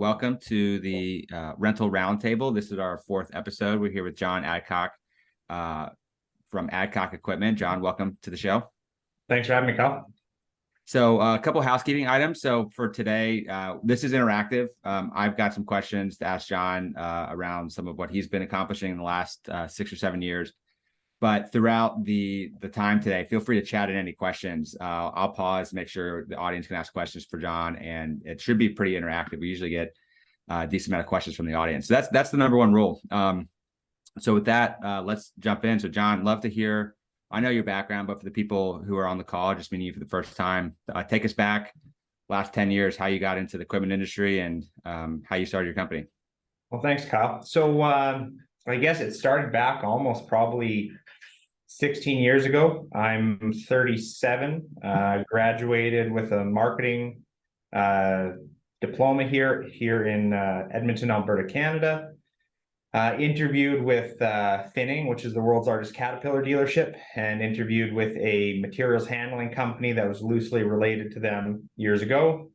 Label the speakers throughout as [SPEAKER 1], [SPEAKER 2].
[SPEAKER 1] welcome to the Rental Roundtable. This is our fourth episode. We're here with John Adcock from Adcock Equipment. John, welcome to the show.
[SPEAKER 2] Thanks for having me, Kyle.
[SPEAKER 1] So a couple housekeeping items. So for today, this is interactive. I've got some questions to ask John around some of what he's been accomplishing in the last 6 or 7 years. But throughout the time today, feel free to chat in any questions. I'll pause, make sure the audience can ask questions for John, and it should be pretty interactive. We usually get a decent amount of questions from the audience. So that's the number one rule. So with that, let's jump in. So John, love to hear, I know your background, but for the people who are on the call, just meeting you for the first time, take us back last 10 years, how you got into the equipment industry and how you started your company.
[SPEAKER 2] Well, thanks, Kyle. So I guess it started back almost probably 16 years ago. I'm 37, graduated with a marketing diploma here in Edmonton, Alberta, Canada. Interviewed with Finning, which is the world's largest Caterpillar dealership, and interviewed with a materials handling company that was loosely related to them years ago.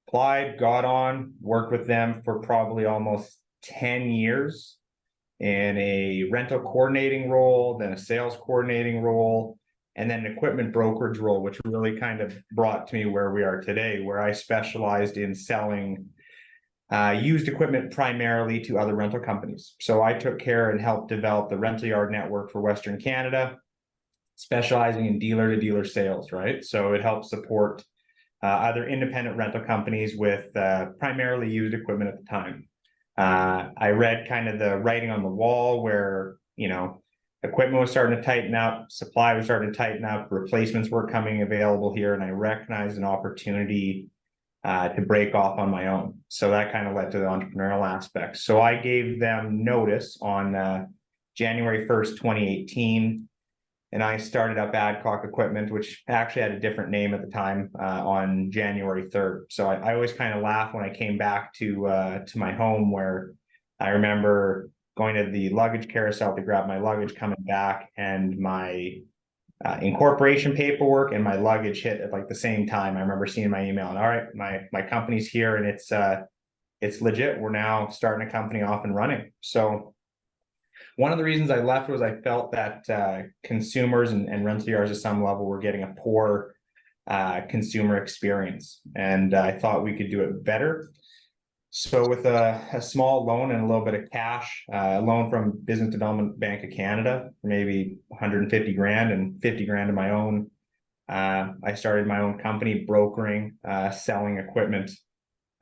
[SPEAKER 2] Applied, got on, worked with them for probably almost 10 years in a rental coordinating role, then a sales coordinating role, and then an equipment brokerage role, which really kind of brought to me where we are today, where I specialized in selling used equipment primarily to other rental companies. So I took care and helped develop the rental yard network for Western Canada, specializing in dealer-to-dealer sales, right? So it helps support other independent rental companies with primarily used equipment at the time. I read kind of the writing on the wall where, equipment was starting to tighten up, supply was starting to tighten up, replacements were coming available here, and I recognized an opportunity to break off on my own. So that kind of led to the entrepreneurial aspect. So I gave them notice on January 1st, 2018, and I started up Adcock Equipment, which actually had a different name at the time, on January 3rd. So I always kind of laugh when I came back to my home, where I remember going to the luggage carousel to grab my luggage, coming back, and my incorporation paperwork and my luggage hit at like the same time. I remember seeing my email and, all right, my company's here and it's legit. We're now starting a company off and running. So one of the reasons I left was I felt that consumers and rental yards at some level were getting a poor consumer experience, and I thought we could do it better. So with a small loan and a little bit of cash, a loan from Business Development Bank of Canada, maybe 150 grand and 50 grand of my own, I started my own company brokering, selling equipment,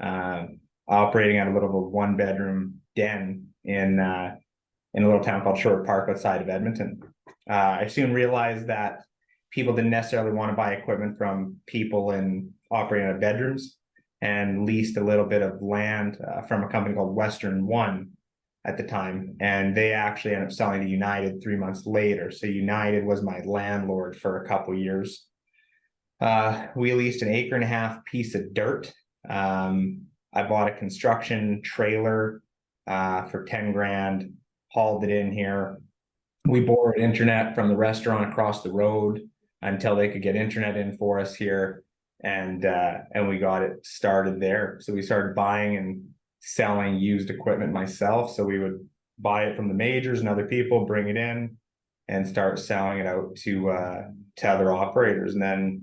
[SPEAKER 2] operating out a little of a one-bedroom den in a little town called Short Park outside of Edmonton. I soon realized that people didn't necessarily want to buy equipment from people operating out of bedrooms, and leased a little bit of land from a company called Western One at the time. And they actually ended up selling to United 3 months later. So United was my landlord for a couple years. We leased an 1.5 acre piece of dirt. I bought a construction trailer for 10 grand, hauled it in here. We borrowed internet from the restaurant across the road until they could get internet in for us here. And we got it started there. So we started buying and selling used equipment myself. So we would buy it from the majors and other people, bring it in, and start selling it out to other operators. And then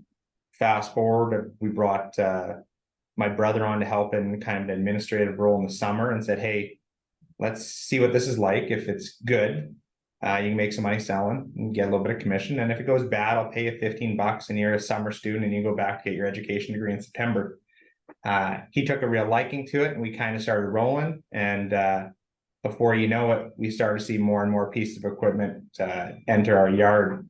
[SPEAKER 2] fast forward, we brought my brother on to help in kind of an administrative role in the summer, and said, hey, let's see what this is like. If it's good, you can make some money selling and get a little bit of commission. And if it goes bad, I'll pay you $15 and you're a summer student and you go back to get your education degree in September. He took a real liking to it and we kind of started rolling. And before you know it, we started to see more and more pieces of equipment enter our yard.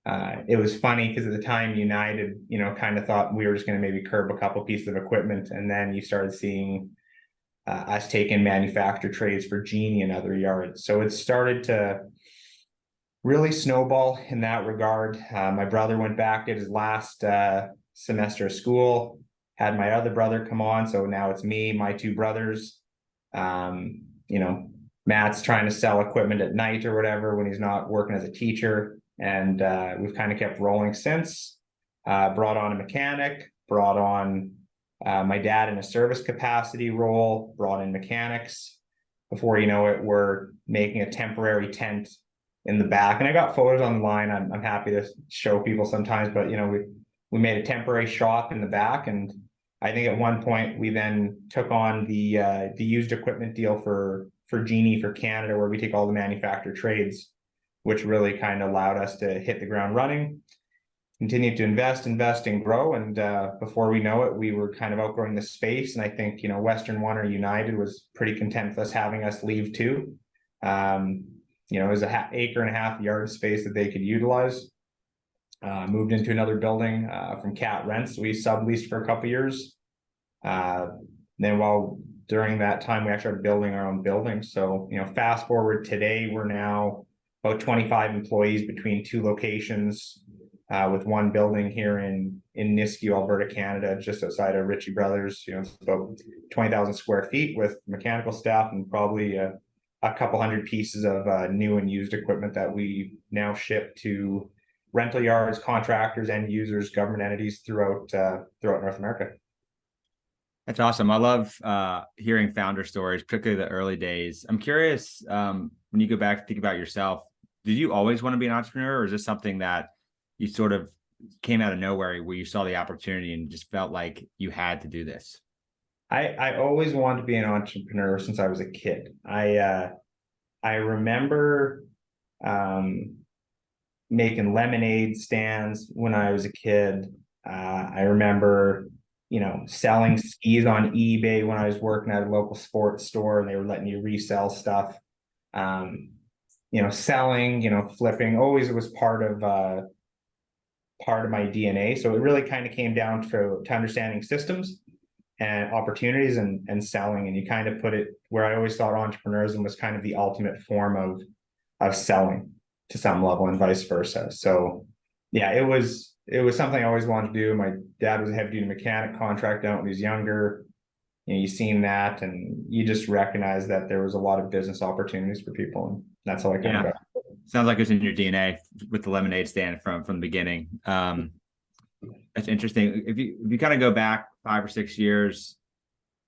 [SPEAKER 2] It was funny because at the time United, kind of thought we were just going to maybe curb a couple pieces of equipment. And then you started seeing us take in manufacturer trades for Genie and other yards. So it started to really snowball in that regard. My brother went back, did his last semester of school, had my other brother come on. So now it's me, my two brothers. Matt's trying to sell equipment at night or whatever when he's not working as a teacher. And we've kind of kept rolling since. Brought on a mechanic, brought on My dad in a service capacity role, brought in mechanics. Before you know it, we're making a temporary tent in the back. And I got photos online. I'm happy to show people sometimes, but we made a temporary shop in the back. And I think at one point we then took on the used equipment deal for Genie for Canada, where we take all the manufacturer trades, which really kind of allowed us to hit the ground running, continue to invest and grow. And before we know it, we were kind of outgrowing the space. And I think, Western One or United was pretty content with us having us leave too. It was a acre and a half yard space that they could utilize. Moved into another building from Cat Rents. We subleased for a couple years. Then during that time, we actually started building our own building. So, fast forward today, we're now about 25 employees between two locations, with one building here in Nisku, Alberta, Canada, just outside of Ritchie Brothers. It's about 20,000 square feet with mechanical staff and probably a couple hundred pieces of new and used equipment that we now ship to rental yards, contractors, end users, government entities throughout North America.
[SPEAKER 1] That's awesome. I love hearing founder stories, particularly the early days. I'm curious, when you go back and think about yourself, did you always want to be an entrepreneur, or is this something that you sort of came out of nowhere where you saw the opportunity and just felt like you had to do this?
[SPEAKER 2] I always wanted to be an entrepreneur since I was a kid. I remember making lemonade stands when I was a kid. I remember, selling skis on eBay when I was working at a local sports store and they were letting you resell stuff. Selling, flipping, always was part of my DNA. So it really kind of came down to understanding systems and opportunities and selling. And you kind of put it where I always thought entrepreneurship was kind of the ultimate form of selling to some level and vice versa. So yeah, it was something I always wanted to do. My dad was a heavy duty mechanic, contract out when he was younger. You seen that and you just recognize that there was a lot of business opportunities for people. And that's how I kind of got.
[SPEAKER 1] Sounds like it's in your DNA with the lemonade stand from the beginning. That's interesting. If you kind of go back 5 or 6 years,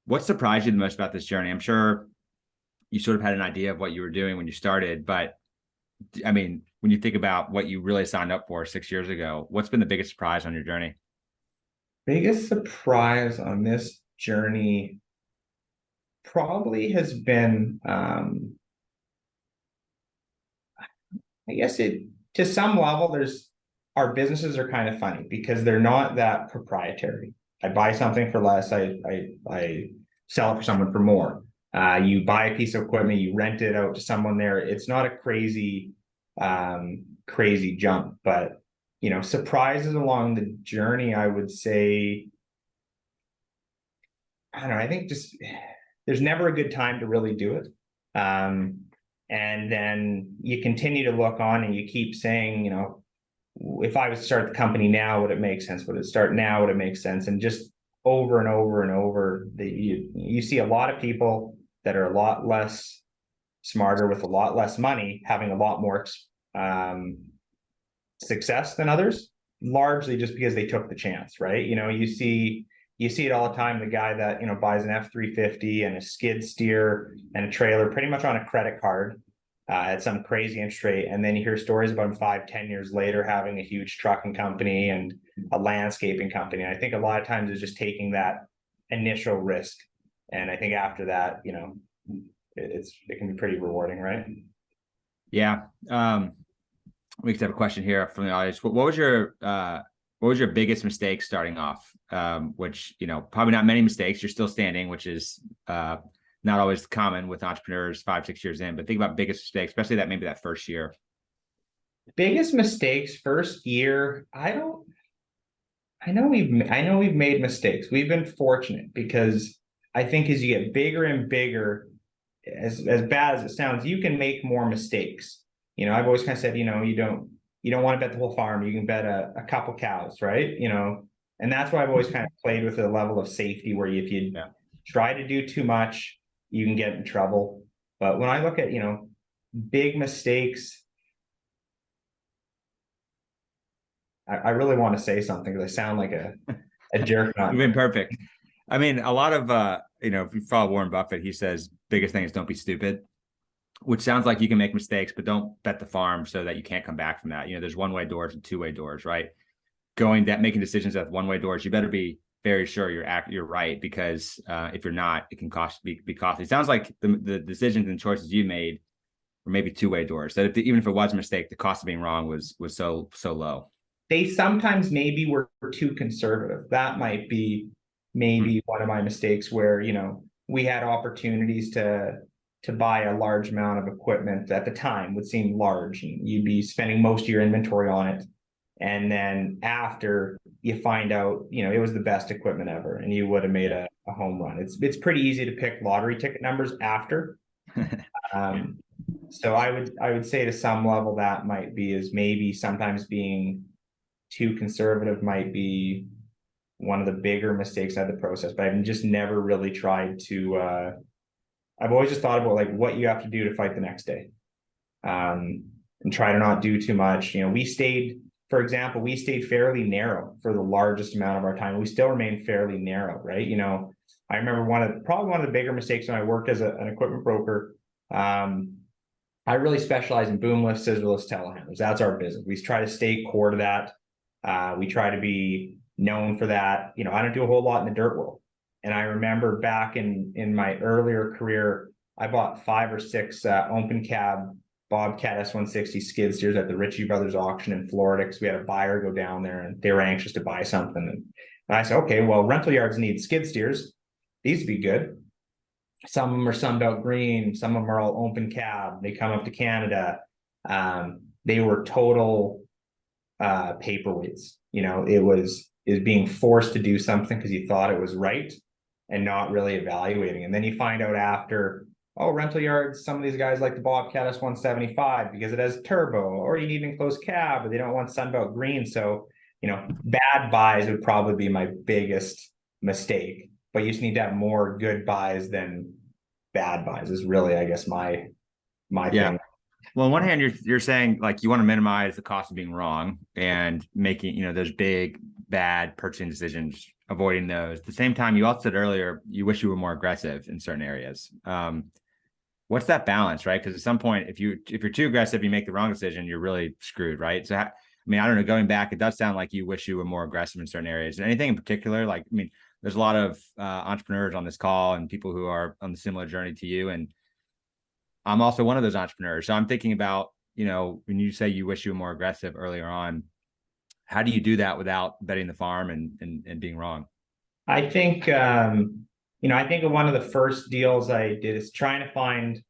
[SPEAKER 1] what surprised you the most about this journey? I'm sure you sort of had an idea of what you were doing when you started, but I mean, when you think about what you really signed up for 6 years ago, what's been the biggest surprise on your journey? Biggest
[SPEAKER 2] surprise on this journey probably has been, I guess to some level, our businesses are kind of funny because they're not that proprietary. I buy something for less, I sell it for someone for more. You buy a piece of equipment, you rent it out to someone there. It's not a crazy jump, but surprises along the journey, I would say, I don't know, I think just there's never a good time to really do it. And then you continue to look on and you keep saying, if I was to start the company now, would it make sense? Would it start now? Would it make sense? And just over and over and over, you see a lot of people that are a lot less smarter with a lot less money, having a lot more success than others, largely just because they took the chance, right? You see it all the time. The guy that buys an F-350 and a skid steer and a trailer pretty much on a credit card at some crazy interest rate, and then you hear stories about him 5-10 years later having a huge trucking company and a landscaping company. And I think a lot of times it's just taking that initial risk, and I think after that, it can be pretty rewarding, right?
[SPEAKER 1] Yeah. We could have a question here from the audience. What was your biggest mistake starting off? Which, probably not many mistakes. You're still standing, which is not always common with entrepreneurs 5-6 years in, but think about biggest mistakes, especially maybe that first year.
[SPEAKER 2] Biggest mistakes first year. I know we've made mistakes. We've been fortunate because I think as you get bigger and bigger, as bad as it sounds, you can make more mistakes. I've always kind of said, you don't want to bet the whole farm. You can bet a couple cows, right? And that's why I've always kind of played with a level of safety where if you try to do too much, you can get in trouble. But when I look at, big mistakes, I really want to say something because I sound like a jerk.
[SPEAKER 1] You've been perfect. I mean, a lot of if you follow Warren Buffett, he says biggest thing is don't be stupid, which sounds like you can make mistakes, but don't bet the farm so that you can't come back from that. There's one-way doors and two-way doors, right? Making decisions at one-way doors, you better be very sure you're right, because if you're not, it can be costly. It sounds like the decisions and choices you made were maybe two-way doors. That even if it was a mistake, the cost of being wrong was so low.
[SPEAKER 2] They sometimes maybe were too conservative. That might be maybe one of my mistakes where, we had opportunities to buy a large amount of equipment that at the time would seem large, and you'd be spending most of your inventory on it. And then after you find out, it was the best equipment ever, and you would have made a home run. It's pretty easy to pick lottery ticket numbers after. So I would say to some level that might be is maybe sometimes being too conservative might be one of the bigger mistakes of the process, but I've just never really tried to, I've always just thought about like what you have to do to fight the next day. And try to not do too much. For example, we stayed fairly narrow for the largest amount of our time. We still remain fairly narrow, right? I remember probably one of the bigger mistakes when I worked as an equipment broker. I really specialize in boom lift, scissor lift, telehandlers. That's our business. We try to stay core to that. We try to be known for that. I don't do a whole lot in the dirt world. And I remember back in my earlier career, I bought 5 or 6 open cab Bobcat S160 skid steers at the Ritchie Brothers auction in Florida, because we had a buyer go down there and they were anxious to buy something. And I said, okay, well, rental yards need skid steers. These would be good. Some of them are Sunbelt green. Some of them are all open cab. They come up to Canada. They were total paperweights. It was being forced to do something because you thought it was right and not really evaluating. And then you find out after, rental yards, some of these guys like the Bobcat S175 because it has turbo, or you need an enclosed cab, or they don't want Sunbelt green. So, bad buys would probably be my biggest mistake, but you just need to have more good buys than bad buys is really, I guess, my thing.
[SPEAKER 1] Well, on one hand, you're saying like you want to minimize the cost of being wrong and making, those big, bad purchasing decisions, avoiding those. At the same time, you also said earlier, you wish you were more aggressive in certain areas. What's that balance, right? Because at some point, if you're too aggressive, you make the wrong decision, you're really screwed, right? So, I don't know, going back, it does sound like you wish you were more aggressive in certain areas. Anything in particular? Like, there's a lot of entrepreneurs on this call and people who are on the similar journey to you. And I'm also one of those entrepreneurs. So I'm thinking about, when you say you wish you were more aggressive earlier on, how do you do that without betting the farm and being wrong?
[SPEAKER 2] I think, I think one of the first deals I did is trying to find,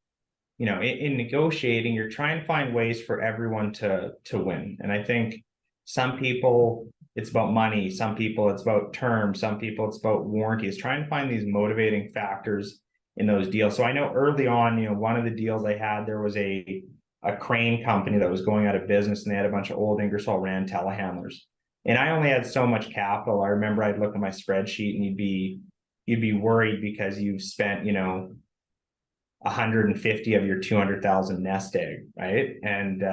[SPEAKER 2] in negotiating, you're trying to find ways for everyone to win. And I think some people, it's about money. Some people, it's about terms. Some people, it's about warranties. Trying to find these motivating factors in those deals. So I know early on, one of the deals I had, there was a crane company that was going out of business, and they had a bunch of old Ingersoll Rand telehandlers. And I only had so much capital. I remember I'd look at my spreadsheet and you'd be worried because you've spent, 150 of your 200,000 nest egg, right? And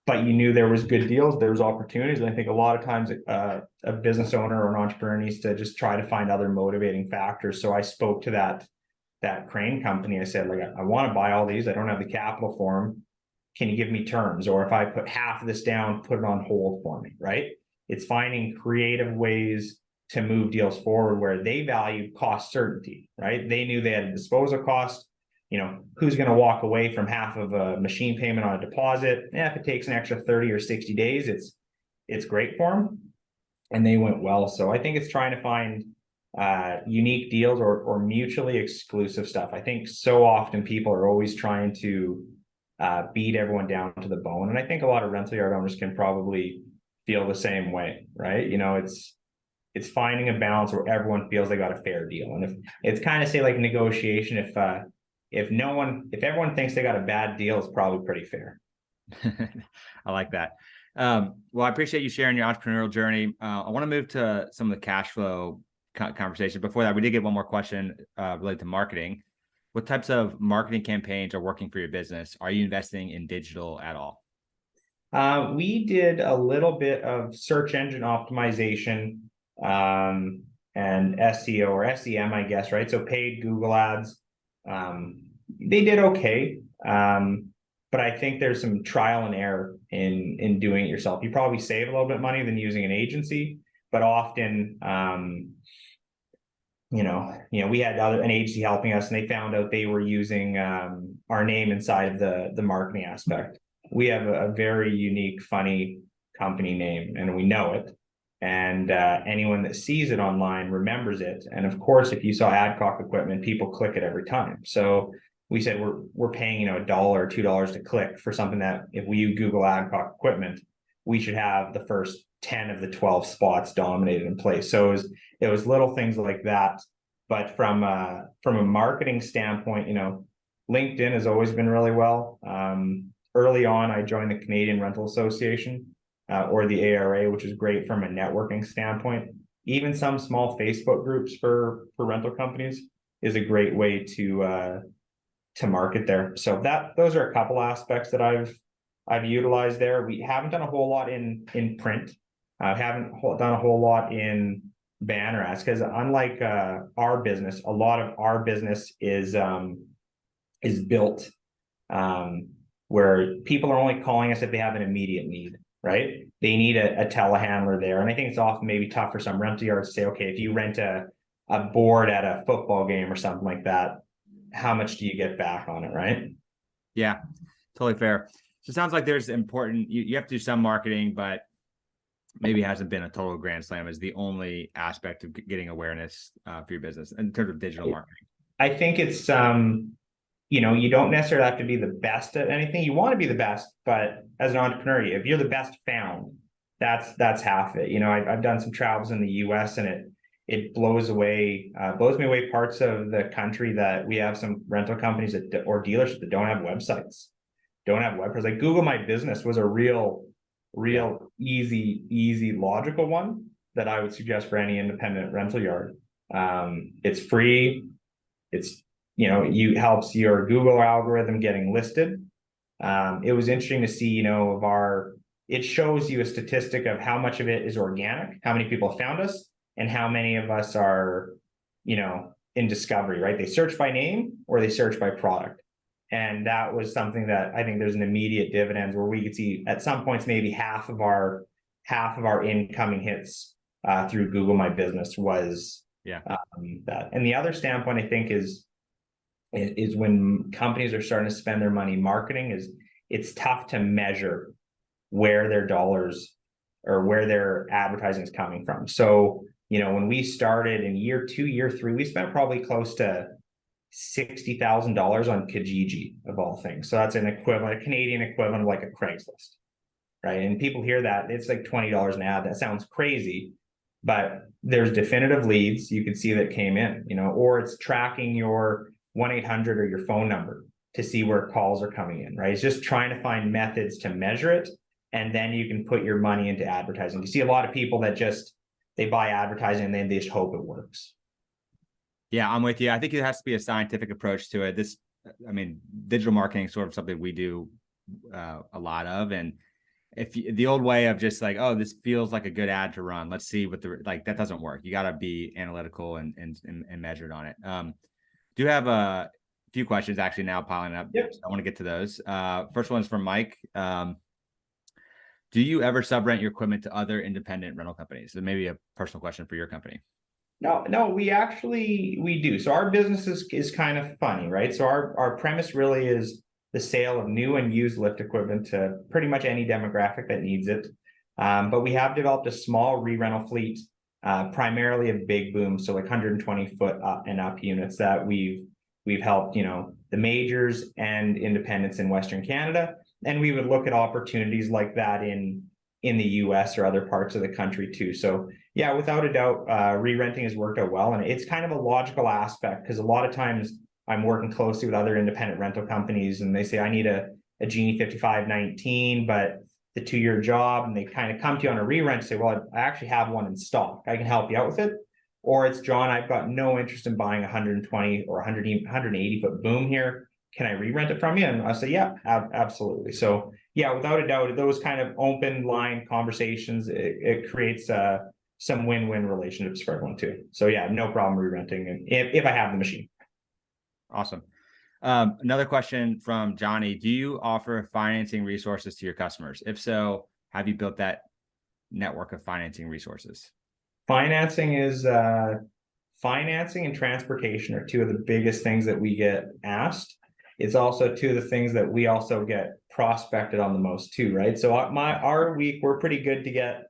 [SPEAKER 2] but you knew there was good deals, there was opportunities. And I think a lot of times a business owner or an entrepreneur needs to just try to find other motivating factors. So I spoke to that crane company. I said, like, I want to buy all these. I don't have the capital for them. Can you give me terms? Or if I put half of this down, put it on hold for me, right? It's finding creative ways to move deals forward where they value cost certainty, right? They knew they had a disposal cost. Who's going to walk away from half of a machine payment on a deposit? If it takes an extra 30 or 60 days, it's great for them. And they went well. So I think it's trying to find unique deals or mutually exclusive stuff. I think so often people are always trying to beat everyone down to the bone. And I think a lot of rental yard owners can probably feel the same way, right? It's finding a balance where everyone feels they got a fair deal. And if it's kind of say like negotiation, if everyone thinks they got a bad deal, it's probably pretty fair.
[SPEAKER 1] I like that. Well, I appreciate you sharing your entrepreneurial journey. I want to move to some of the cash flow conversation. Before that, we did get one more question related to marketing. What types of marketing campaigns are working for your business? Are you investing in digital at all? We
[SPEAKER 2] did a little bit of search engine optimization. And and SEO or SEM, I guess, right? So paid Google ads. They did okay. But I think there's some trial and error in doing it yourself. You probably save a little bit of money than using an agency, but often, we had an agency helping us, and they found out they were using our name inside of the marketing aspect. We have a very unique, funny company name, and we know it. And anyone that sees it online remembers it. And of course, if you saw Adcock equipment, people click it every time. So we said we're paying $1 or $2 to click for something that if we Google Adcock equipment, we should have the first 10 of the 12 spots dominated in place. So it was little things like that. But from a marketing standpoint, LinkedIn has always been really well. Early on, I joined the Canadian Rental Association, or the ARA, which is great from a networking standpoint. Even some small Facebook groups for rental companies is a great way to market there. So those are a couple aspects that I've utilized there. We haven't done a whole lot in print. Haven't done a whole lot in banner ads, because unlike our business, a lot of our business is built where people are only calling us if they have an immediate need, right? They need a telehandler there. And I think it's often maybe tough for some rental yards to say, okay, if you rent a board at a football game or something like that, how much do you get back on it, right?
[SPEAKER 1] Yeah, totally fair. So it sounds like there's important, you have to do some marketing, but maybe hasn't been a total grand slam as the only aspect of getting awareness for your business in terms of digital marketing.
[SPEAKER 2] I think it's, you don't necessarily have to be the best at anything. You want to be the best, but as an entrepreneur, if you're the best found, that's half it. I've done some travels in the US, and it blows me away parts of the country that we have some rental companies or dealerships that don't have websites, don't have websites. Like Google My Business was a real easy, logical one that I would suggest for any independent rental yard. It's free. It's, helps your Google algorithm getting listed. It was interesting to see, it shows you a statistic of how much of it is organic, how many people found us, and how many of us are, in discovery, right? They search by name or they search by product. And that was something that I think there's an immediate dividends where we could see at some points, maybe half of our incoming hits through Google My Business was that. And the other standpoint, I think, is when companies are starting to spend their money marketing, it's tough to measure where their dollars or where their advertising is coming from. So, when we started in year 2, year 3, we spent probably close to $60,000 on Kijiji, of all things. So that's a Canadian equivalent of like a Craigslist, right? And people hear that it's like $20 an ad. That sounds crazy, but there's definitive leads you can see that came in, or it's tracking your 1-800 or your phone number to see where calls are coming in, right? It's just trying to find methods to measure it, and then you can put your money into advertising. You see a lot of people that they buy advertising and then they just hope it works.
[SPEAKER 1] Yeah, I'm with you. I think it has to be a scientific approach to it. Digital marketing is sort of something we do a lot of. And if the old way of just like, oh, this feels like a good ad to run, let's see what that doesn't work. You got to be analytical and measured on it. Do have a few questions actually now piling up.
[SPEAKER 2] Yep.
[SPEAKER 1] So I want to get to those. First one is from Mike. Do you ever subrent your equipment to other independent rental companies? So maybe a personal question for your company.
[SPEAKER 2] No, we do. So our business is kind of funny, right? So our premise really is the sale of new and used lift equipment to pretty much any demographic that needs it. But we have developed a small re-rental fleet, primarily of big booms, so like 120 foot up and up units that we've helped, the majors and independents in Western Canada. And we would look at opportunities like that in the US or other parts of the country too. So yeah, without a doubt, re-renting has worked out well. And it's kind of a logical aspect, because a lot of times I'm working closely with other independent rental companies and they say, I need a Genie 5519, but the 2-year job, and they kind of come to you on a re-rent and say, well, I actually have one in stock. I can help you out with it. Or it's, John, I've got no interest in buying 120 or 180 foot boom here. Can I re-rent it from you? And I say, yeah, absolutely. So yeah, without a doubt, those kind of open line conversations, it creates a some win-win relationships for everyone too. So yeah, no problem re-renting if I have the machine.
[SPEAKER 1] Awesome. Another question from Johnny. Do you offer financing resources to your customers? If so, have you built that network of financing resources?
[SPEAKER 2] Financing and transportation are two of the biggest things that we get asked. It's also two of the things that we also get prospected on the most too, right? So our week, we're pretty good to get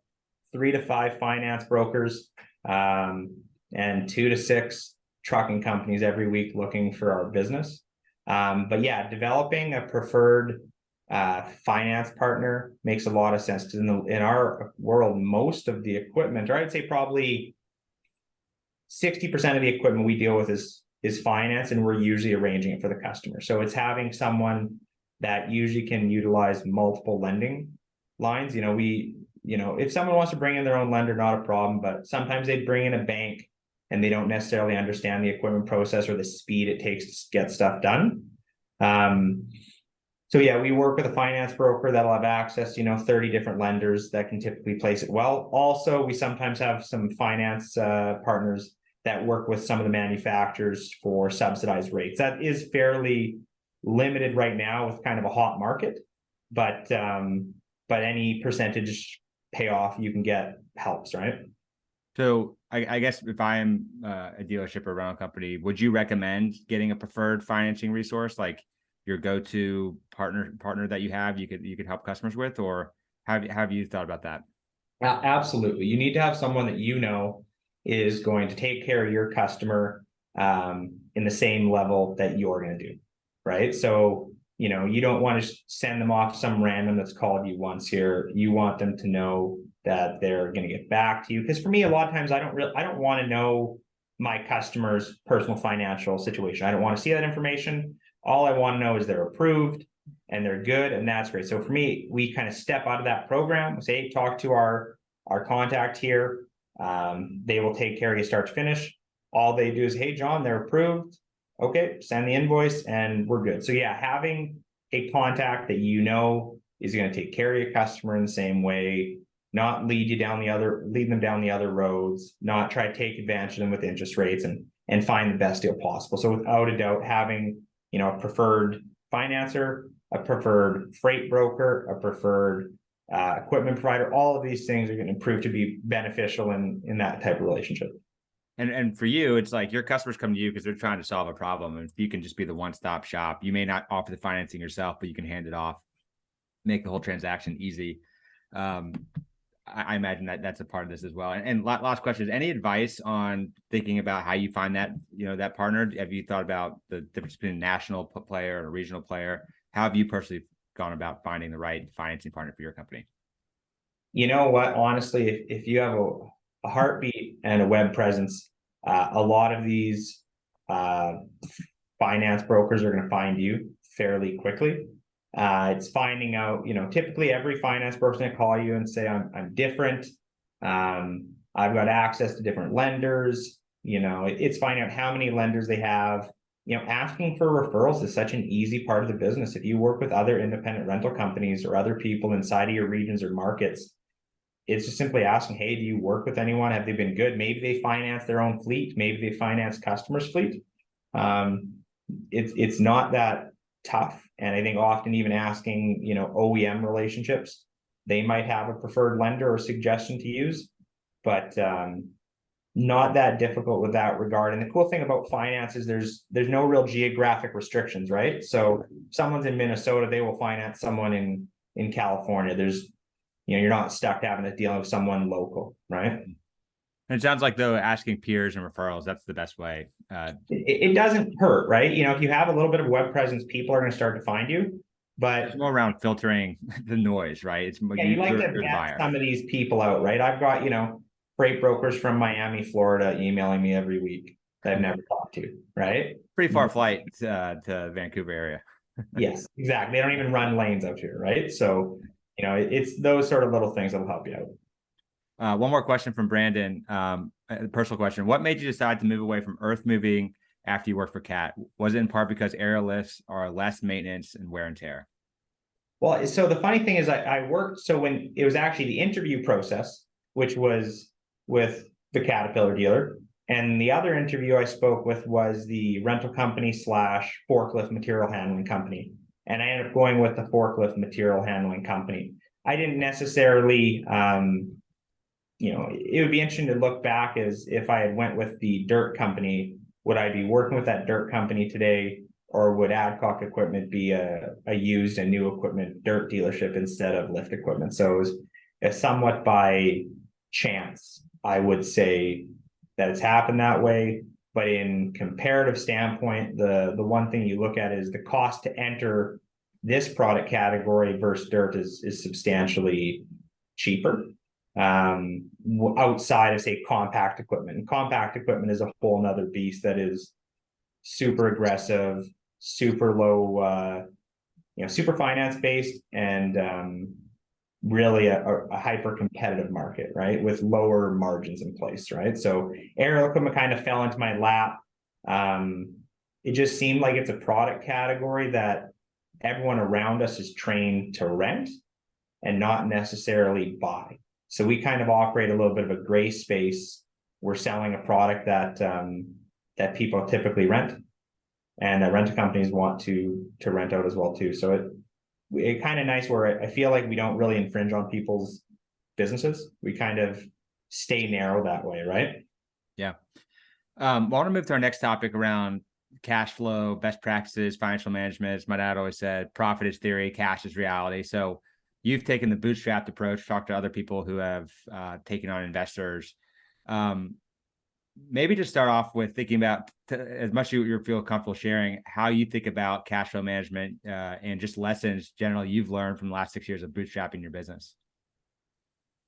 [SPEAKER 2] 3 to 5 finance brokers, and 2 to 6 trucking companies every week looking for our business. But yeah, developing a preferred finance partner makes a lot of sense, because in our world, most of the equipment, or I'd say probably 60% of the equipment we deal with is finance, and we're usually arranging it for the customer. So it's having someone that usually can utilize multiple lending lines. If someone wants to bring in their own lender, not a problem, but sometimes they bring in a bank and they don't necessarily understand the equipment process or the speed it takes to get stuff done. So yeah, we work with a finance broker that'll have access to 30 different lenders that can typically place it well. Also, we sometimes have some finance partners that work with some of the manufacturers for subsidized rates. That is fairly limited right now with kind of a hot market, but any percentage payoff you can get helps, right?
[SPEAKER 1] So I guess if I am a dealership or rental company, would you recommend getting a preferred financing resource, like your go-to partner that you could help customers with, or have you thought about that?
[SPEAKER 2] Absolutely. You need to have someone that is going to take care of your customer in the same level that you're going to do, right? So, you don't want to send them off some random that's called you once here. You want them to know that they're going to get back to you. Because for me, a lot of times I don't want to know my customer's personal financial situation. I don't want to see that information. All I want to know is they're approved and they're good, and that's great. So for me, we kind of step out of that program, say, talk to our contact here. They will take care of you start to finish. All they do is, hey, John, they're approved. Okay, send the invoice and we're good. So yeah, having a contact that is going to take care of your customer in the same way, not lead them down the other roads, not try to take advantage of them with interest rates, and find the best deal possible. So without a doubt, having a preferred financer, a preferred freight broker, a preferred equipment provider, all of these things are going to prove to be beneficial in that type of relationship.
[SPEAKER 1] And for you, it's like your customers come to you because they're trying to solve a problem. And if you can just be the one-stop shop, you may not offer the financing yourself, but you can hand it off, make the whole transaction easy. I imagine that's a part of this as well. And last question is, any advice on thinking about how you find that partner? Have you thought about the difference between a national player and a regional player? How have you personally gone about finding the right financing partner for your company?
[SPEAKER 2] You know what? Honestly, if you have a heartbeat and a web presence, a lot of these finance brokers are going to find you fairly quickly. It's finding out, typically every finance broker's going to call you and say, I'm different. I've got access to different lenders. It's finding out how many lenders they have. Asking for referrals is such an easy part of the business. If you work with other independent rental companies or other people inside of your regions or markets, it's just simply asking, hey, do you work with anyone? Have they been good? Maybe they finance their own fleet. Maybe they finance customers' fleet. It's not that tough. And I think often even asking, OEM relationships, they might have a preferred lender or suggestion to use, but not that difficult with that regard. And the cool thing about finance is there's no real geographic restrictions, right? So if someone's in Minnesota, they will finance someone in California. You're not stuck having to deal with someone local, right?
[SPEAKER 1] And it sounds like, though, asking peers and referrals, that's the best way.
[SPEAKER 2] It doesn't hurt, right? If you have a little bit of web presence, people are going to start to find you. But
[SPEAKER 1] it's more around filtering the noise, right? It's
[SPEAKER 2] you like to vet some of these people out, right? I've got, freight brokers from Miami, Florida, emailing me every week that I've never talked to, right?
[SPEAKER 1] Pretty far flight to Vancouver area.
[SPEAKER 2] Yes, exactly. They don't even run lanes out here, right? So, it's those sort of little things that'll help you out.
[SPEAKER 1] One more question from Brandon. A personal question. What made you decide to move away from earth moving after you worked for CAT? Was it in part because aerial lifts are less maintenance and wear and tear?
[SPEAKER 2] Well, so the funny thing is I worked, so when it was actually the interview process, which was with the Caterpillar dealer. And the other interview I spoke with was the rental company slash forklift material handling company. And I ended up going with the forklift material handling company. I didn't necessarily, it would be interesting to look back as if I had went with the dirt company, would I be working with that dirt company today? Or would Adcock equipment be a used and new equipment dirt dealership instead of lift equipment? So it was somewhat by chance, I would say, that it's happened that way. But in comparative standpoint, the one thing you look at is the cost to enter this product category versus dirt is substantially cheaper outside of, say, compact equipment. And compact equipment is a whole nother beast that is super aggressive, super low, super finance based, and really a hyper competitive market, right? With lower margins in place, right? So aerial equipment kind of fell into my lap. It just seemed like it's a product category that everyone around us is trained to rent and not necessarily buy. So we kind of operate a little bit of a gray space. We're selling a product that that people typically rent, and that rental companies want to rent out as well too. So it kind of nice where I feel like we don't really infringe on people's businesses. We kind of stay narrow that way, right?
[SPEAKER 1] Yeah. I want to move to our next topic around cash flow, best practices, financial management. As my dad always said, profit is theory, cash is reality. So you've taken the bootstrapped approach, talked to other people who have taken on investors. Maybe just start off with thinking about, as much as you feel comfortable sharing, how you think about cash flow management and just lessons generally you've learned from the last 6 years of bootstrapping your business.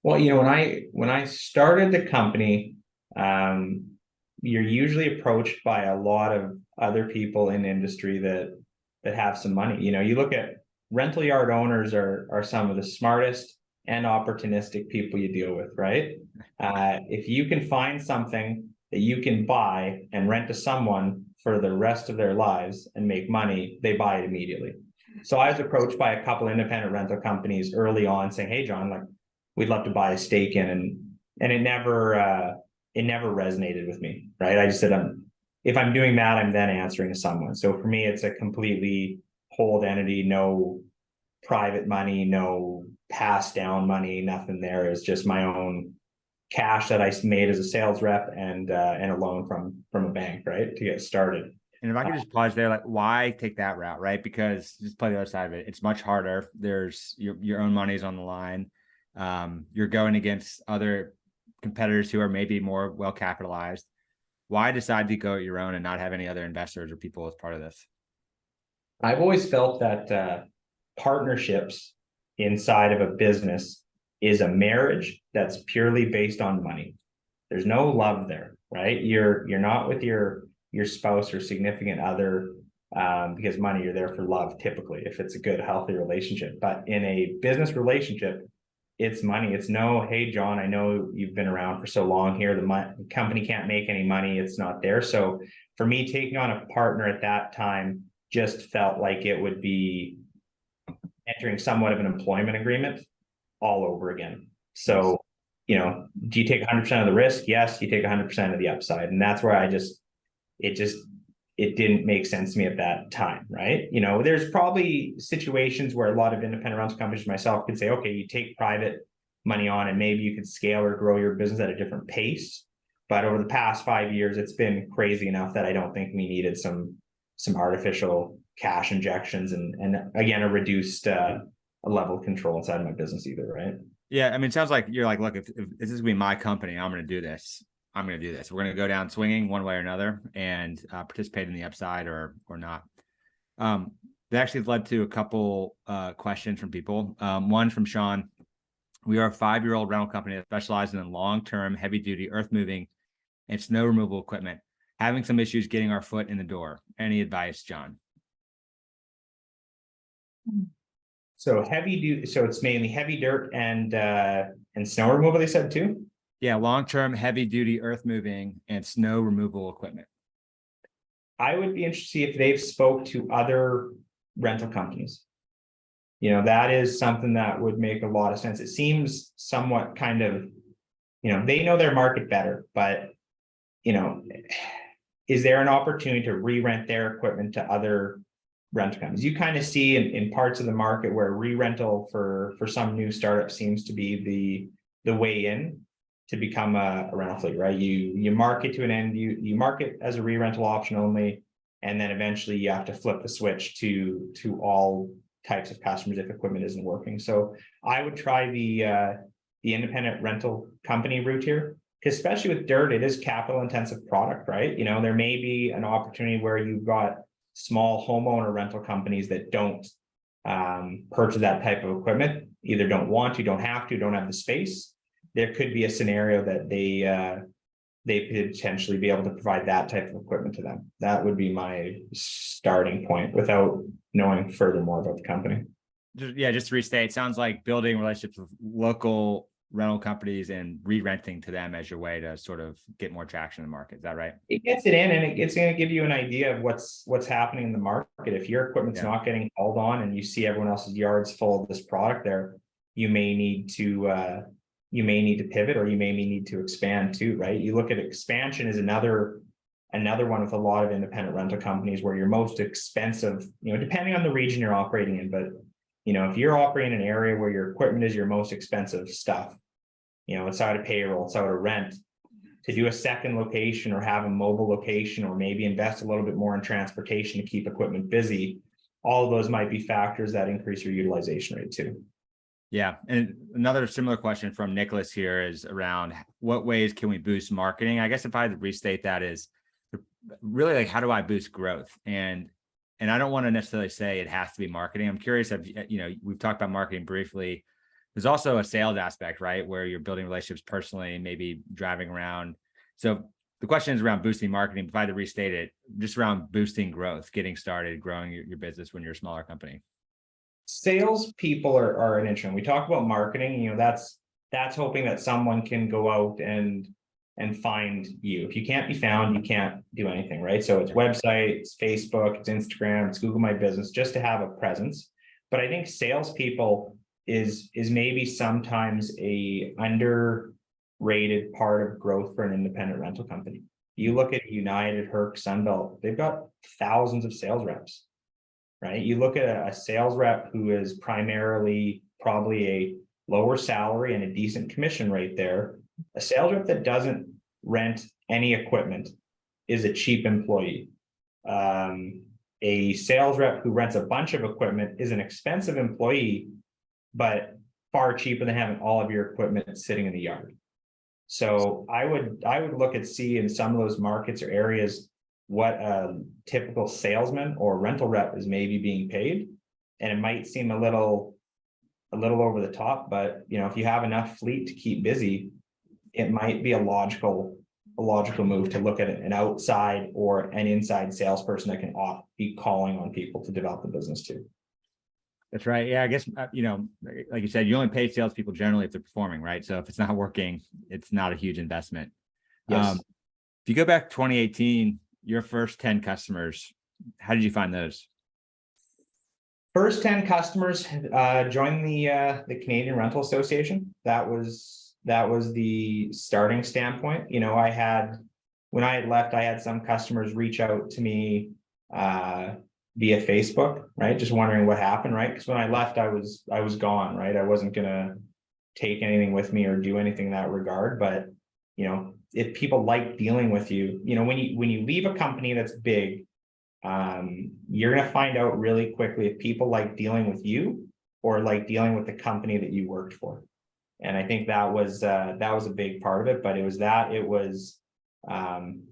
[SPEAKER 2] Well, when I started the company, you're usually approached by a lot of other people in industry that have some money. You look at rental yard owners are some of the smartest and opportunistic people you deal with, right? If you can find something that you can buy and rent to someone for the rest of their lives and make money, they buy it immediately. So I was approached by a couple independent rental companies early on saying, "Hey, John, like, we'd love to buy a stake in," and it never resonated with me, right? I just said, if I'm doing that, I'm then answering to someone. So for me, it's a completely hold entity, no private money, no pass down money, nothing there. It's just my own cash that I made as a sales rep and a loan from a bank, right, to get started.
[SPEAKER 1] And if I could just pause there, like, why take that route, right? Because just play the other side of it. It's much harder. There's your own money is on the line. You're going against other competitors who are maybe more well capitalized. Why decide to go at your own and not have any other investors or people as part of this?
[SPEAKER 2] I've always felt that partnerships inside of a business is a marriage that's purely based on money. There's no love there, right? You're not with your spouse or significant other because money. You're there for love, typically, if it's a good, healthy relationship. But in a business relationship, it's money. It's no, "Hey, John, I know you've been around for so long here. The company can't make any money. It's not there." So for me, taking on a partner at that time just felt like it would be entering somewhat of an employment agreement all over again. So, do you take 100% of the risk? Yes, you take 100% of the upside. And that's where it didn't make sense to me at that time, right? There's probably situations where a lot of independent rental companies, myself, could say, okay, you take private money on and maybe you could scale or grow your business at a different pace. But over the past 5 years, it's been crazy enough that I don't think we needed some artificial cash injections and again, a reduced level of control inside my business either, right?
[SPEAKER 1] Yeah, I mean, it sounds like you're like, look, if this is gonna be my company, I'm gonna do this. I'm going to do this. We're going to go down swinging one way or another and participate in the upside or not. That actually led to a couple questions from people. One from Sean. We are a 5-year-old rental company that specializes in long-term heavy-duty earth moving and snow removal equipment. Having some issues getting our foot in the door. Any advice, John?
[SPEAKER 2] So heavy duty. So it's mainly heavy dirt and snow removal, they said too?
[SPEAKER 1] Yeah, long-term heavy-duty earth moving and snow removal equipment.
[SPEAKER 2] I would be interested to see if they've spoke to other rental companies. That is something that would make a lot of sense. It seems somewhat kind of they know their market better, but, is there an opportunity to re-rent their equipment to other rental companies? You kind of see in parts of the market where re-rental for some new startup seems to be the way in to become a rental fleet, right? You market to an end, you market as a re-rental option only, and then eventually you have to flip the switch to all types of customers if equipment isn't working. So I would try the independent rental company route here, because especially with dirt, it is capital intensive product, right? There may be an opportunity where you've got small homeowner rental companies that don't purchase that type of equipment, either don't want to, don't have to, don't have the space. There could be a scenario that they could potentially be able to provide that type of equipment to them. That would be my starting point without knowing further more about the company.
[SPEAKER 1] Just to restate, sounds like building relationships with local rental companies and re-renting to them as your way to sort of get more traction in the market. Is that right?
[SPEAKER 2] It gets it in, and it's going to give you an idea of what's happening in the market. If your equipment's not getting called on and you see everyone else's yards full of this product there, you may need to pivot, or you may need to expand too, right? You look at expansion as another one with a lot of independent rental companies, where your most expensive, depending on the region you're operating in, but if you're operating in an area where your equipment is your most expensive stuff, it's out of payroll, it's out of rent, to do a second location or have a mobile location, or maybe invest a little bit more in transportation to keep equipment busy, all of those might be factors that increase your utilization rate too.
[SPEAKER 1] Yeah. And another similar question from Nicholas here is around what ways can we boost marketing? I guess if I had to restate that, is really like, how do I boost growth? And I don't want to necessarily say it has to be marketing. I'm curious if, we've talked about marketing briefly. There's also a sales aspect, right? Where you're building relationships personally, maybe driving around. So the question is around boosting marketing. If I had to restate it, just around boosting growth, getting started, growing your business when you're a smaller company.
[SPEAKER 2] Sales people are an interesting. We talk about marketing, that's hoping that someone can go out and find you. If you can't be found, you can't do anything, right? So it's website, it's Facebook, it's Instagram, it's Google My Business, just to have a presence. But I think salespeople is maybe sometimes a underrated part of growth for an independent rental company. You look at United, Herc, Sunbelt, they've got thousands of sales reps, right? You look at a sales rep who is primarily probably a lower salary and a decent commission rate there. A sales rep that doesn't rent any equipment is a cheap employee. A sales rep who rents a bunch of equipment is an expensive employee, but far cheaper than having all of your equipment sitting in the yard. So I would look at in some of those markets or areas what a typical salesman or rental rep is maybe being paid. And it might seem a little over the top, but if you have enough fleet to keep busy, it might be a logical move to look at an outside or an inside salesperson that can be calling on people to develop the business too.
[SPEAKER 1] That's right. Yeah, I guess, like you said, you only pay salespeople generally if they're performing, right? So if it's not working, it's not a huge investment.
[SPEAKER 2] Yes.
[SPEAKER 1] If you go back to 2018, your first 10 customers, how did you find those?
[SPEAKER 2] First 10 customers joined the Canadian Rental Association. That was the starting standpoint. When I had left, I had some customers reach out to me via Facebook, right? Just wondering what happened, right? Because when I left, I was gone, right? I wasn't gonna take anything with me or do anything in that regard. But if people like dealing with you, when you leave a company that's big, you're going to find out really quickly if people like dealing with you or like dealing with the company that you worked for. And I think that was a big part of it, but it was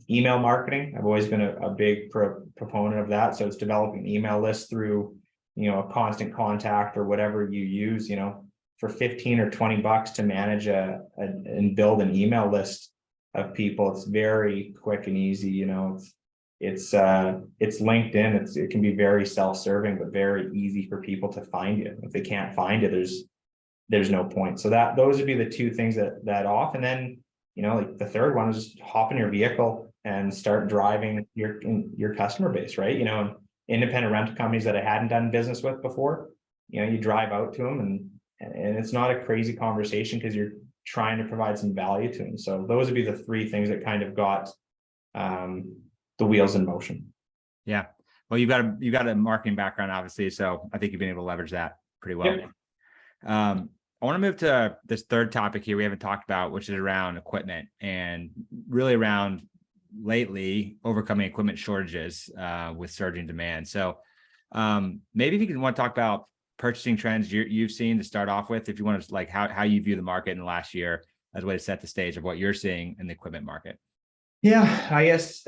[SPEAKER 2] email marketing. I've always been a big proponent of that. So it's developing email lists through, a constant contact or whatever you use, for 15 or 20 bucks to manage and build an email list of people. It's very quick and easy. It's LinkedIn. It can be very self-serving, but very easy for people to find you. If they can't find you, there's no point. So those would be the two things that off. And then, like the third one is just hop in your vehicle and start driving your customer base, right? Independent rental companies that I hadn't done business with before, you drive out to them and it's not a crazy conversation because you're trying to provide some value to them. So those would be the three things that kind of got the wheels in motion.
[SPEAKER 1] Yeah. Well, you've got a marketing background, obviously, so I think you've been able to leverage that pretty well.
[SPEAKER 2] Yep.
[SPEAKER 1] I want to move to this third topic here we haven't talked about, which is around equipment and really around lately overcoming equipment shortages with surging demand. So maybe if you can want to talk about purchasing trends you've seen to start off with, if you want to like how you view the market in the last year as a way to set the stage of what you're seeing in the equipment market.
[SPEAKER 2] Yeah, I guess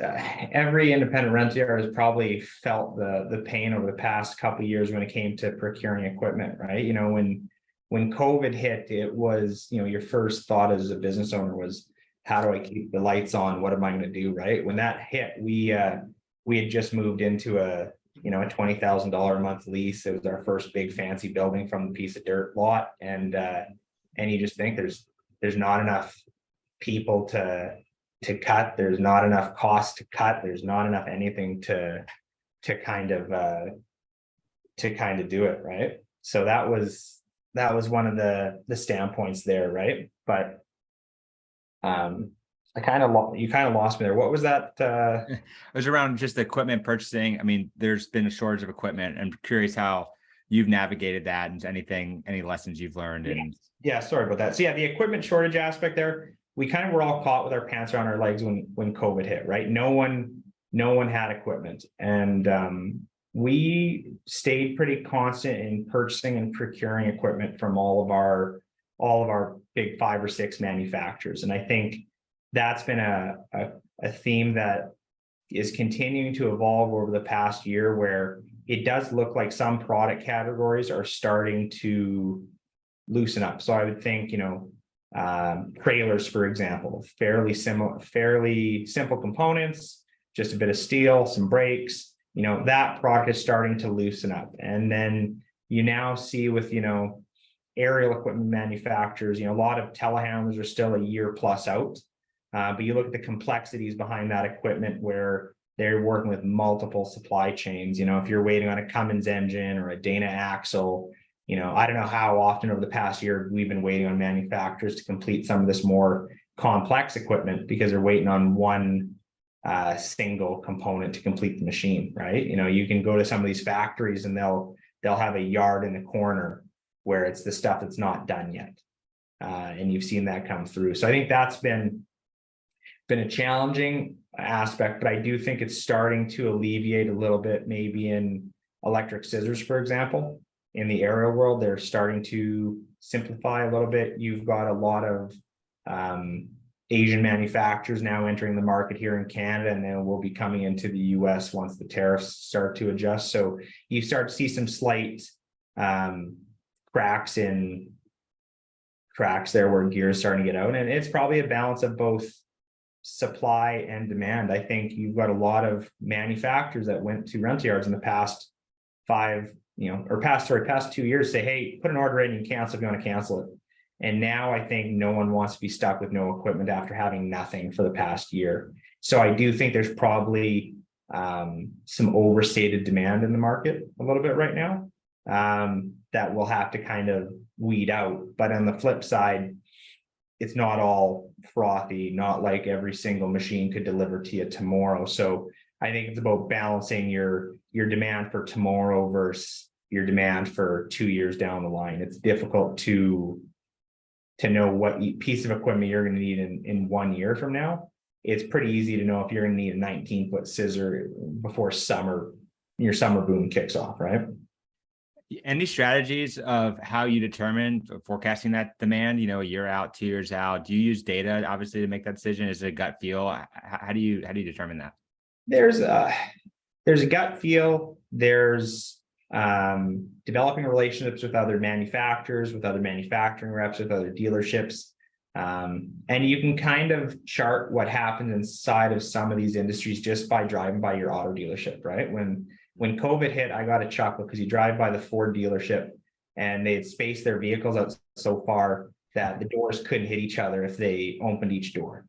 [SPEAKER 2] every independent renter has probably felt the pain over the past couple of years when it came to procuring equipment, right? You know, when COVID hit, it was, you know, your first thought as a business owner was, how do I keep the lights on? What am I going to do, right? When that hit, we had just moved into a $20,000 a month lease. It was our first big fancy building from the piece of dirt lot, and you just think there's not enough people to cut, there's not enough cost to cut, there's not enough anything to kind of do it, right? So that was one of the standpoints there, right? But you kind of lost me there. What was that?
[SPEAKER 1] It was around just the equipment purchasing. I mean, there's been a shortage of equipment. I'm curious how you've navigated that and any lessons you've learned. And
[SPEAKER 2] yeah, sorry about that. So yeah, the equipment shortage aspect there, we kind of were all caught with our pants around our legs when COVID hit, right? No one had equipment, and we stayed pretty constant in purchasing and procuring equipment from all of our big 5 or 6 manufacturers. And I think that's been a theme that is continuing to evolve over the past year, where it does look like some product categories are starting to loosen up. So I would think, trailers, for example, fairly simple components, just a bit of steel, some brakes, that product is starting to loosen up. And then you now see with, aerial equipment manufacturers, a lot of telehandlers are still a year plus out. But you look at the complexities behind that equipment where they're working with multiple supply chains. If you're waiting on a Cummins engine or a Dana axle, I don't know how often over the past year we've been waiting on manufacturers to complete some of this more complex equipment because they're waiting on one single component to complete the machine, right? You can go to some of these factories and they'll have a yard in the corner where it's the stuff that's not done yet. And you've seen that come through. So I think that's been a challenging aspect, but I do think it's starting to alleviate a little bit, maybe in electric scissors, for example. In the aerial world, they're starting to simplify a little bit. You've got a lot of Asian manufacturers now entering the market here in Canada, and then will be coming into the US once the tariffs start to adjust. So you start to see some slight cracks there where gear is starting to get out. And it's probably a balance of both supply and demand. I think you've got a lot of manufacturers that went to rental yards in the past past 2 years, say, hey, put an order in, you cancel if you want to cancel it. And now I think no one wants to be stuck with no equipment after having nothing for the past year. So I do think there's probably some overstated demand in the market a little bit right now that we'll have to kind of weed out. But on the flip side, it's not all frothy, not like every single machine could deliver to you tomorrow. So I think it's about balancing your demand for tomorrow versus your demand for 2 years down the line. It's difficult to know what piece of equipment you're going to need in 1 year from now. It's pretty easy to know if you're going to need a 19-foot scissor before your summer boom kicks off, right?
[SPEAKER 1] Any strategies of how you determine forecasting that demand, a year out, 2 years out? Do you use data, obviously, to make that decision? Is it a gut feel? How do you determine that? There's
[SPEAKER 2] a gut feel. There's developing relationships with other manufacturers, with other manufacturing reps, with other dealerships. And you can kind of chart what happens inside of some of these industries just by driving by your auto dealership, right? When COVID hit, I got a chuckle because you drive by the Ford dealership and they had spaced their vehicles out so far that the doors couldn't hit each other if they opened each door.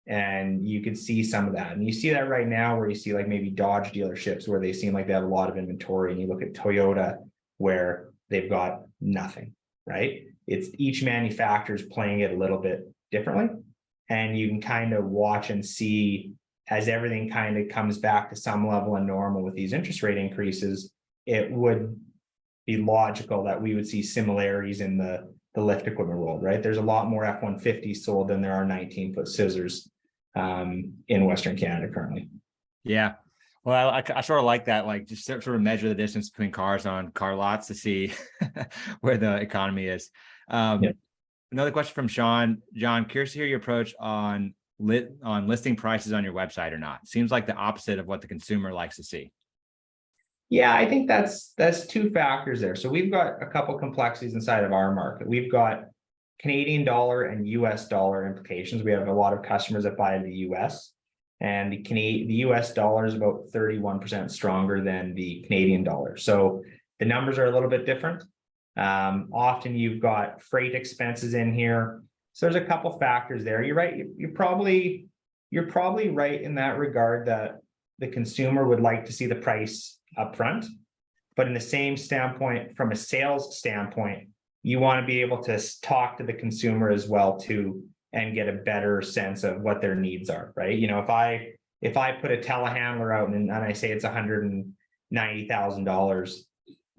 [SPEAKER 2] And you could see some of that. And you see that right now where you see like maybe Dodge dealerships where they seem like they have a lot of inventory, and you look at Toyota where they've got nothing, right? it's each manufacturer is playing it a little bit differently. And you can kind of watch and see as everything kind of comes back to some level of normal with these interest rate increases, it would be logical that we would see similarities in the lift equipment world, right? There's a lot more F-150s sold than there are 19-foot scissors in Western Canada currently.
[SPEAKER 1] Yeah. Well, I sort of like that, like just sort of measure the distance between cars on car lots to see where the economy is.
[SPEAKER 2] Yeah.
[SPEAKER 1] Another question from Sean. John, curious to hear your approach on listing prices on your website or not. Seems like the opposite of what the consumer likes to see.
[SPEAKER 2] Yeah, I think that's two factors there. So we've got a couple complexities inside of our market. We've got Canadian dollar and US dollar implications. We have a lot of customers that buy in the US, and the US dollar is about 31% stronger than the Canadian dollar. So the numbers are a little bit different. Often you've got freight expenses in here. So there's a couple factors there. You're right. You're probably right in that regard that the consumer would like to see the price upfront, but in the same standpoint, from a sales standpoint, you want to be able to talk to the consumer as well too, and get a better sense of what their needs are, right? You know, if I put a telehandler out and I say it's $190,000,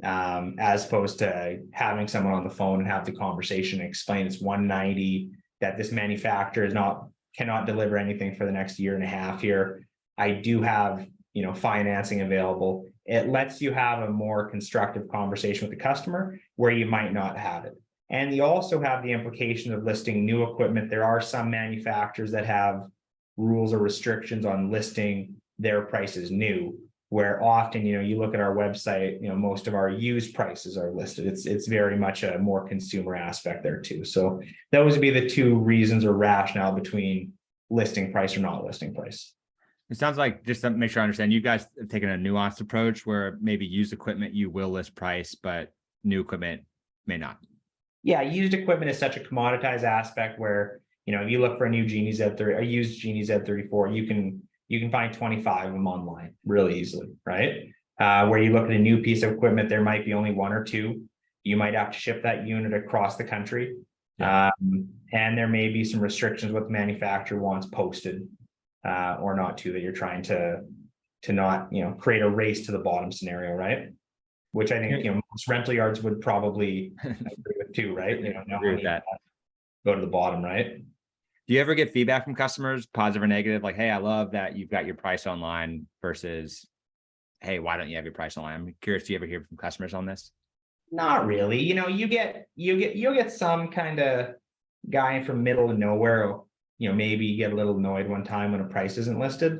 [SPEAKER 2] as opposed to having someone on the phone and have the conversation and explain it's 190, that this manufacturer cannot deliver anything for the next year and a half here. I do have, you know, financing available. It lets you have a more constructive conversation with the customer where you might not have it. And you also have the implication of listing new equipment. There are some manufacturers that have rules or restrictions on listing their prices new, where often, you know, you look at our website, you know, most of our used prices are listed. It's very much a more consumer aspect there too. So those would be the two reasons or rationale between listing price or not listing price.
[SPEAKER 1] It sounds like, just to make sure I understand, you guys have taken a nuanced approach where maybe used equipment you will list price, but new equipment may not.
[SPEAKER 2] Yeah, used equipment is such a commoditized aspect where, you know, if you look for a new Genie Z30, a used Genie Z34, you can find 25 of them online really easily, right? Where you look at a new piece of equipment, there might be only one or two. You might have to ship that unit across the country. Yeah. And there may be some restrictions what the manufacturer wants posted or not to, that you're trying to not, you know, create a race to the bottom scenario, right? Which I think, you know, most rental yards would probably agree with too, right? You know,
[SPEAKER 1] agree with that.
[SPEAKER 2] Go to the bottom, right?
[SPEAKER 1] Do you ever get feedback from customers, positive or negative? Like, hey, I love that you've got your price online versus, hey, why don't you have your price online? I'm curious, do you ever hear from customers on this?
[SPEAKER 2] Not really. You know, you'll get some kind of guy from middle of nowhere, you know, maybe you get a little annoyed one time when a price isn't listed.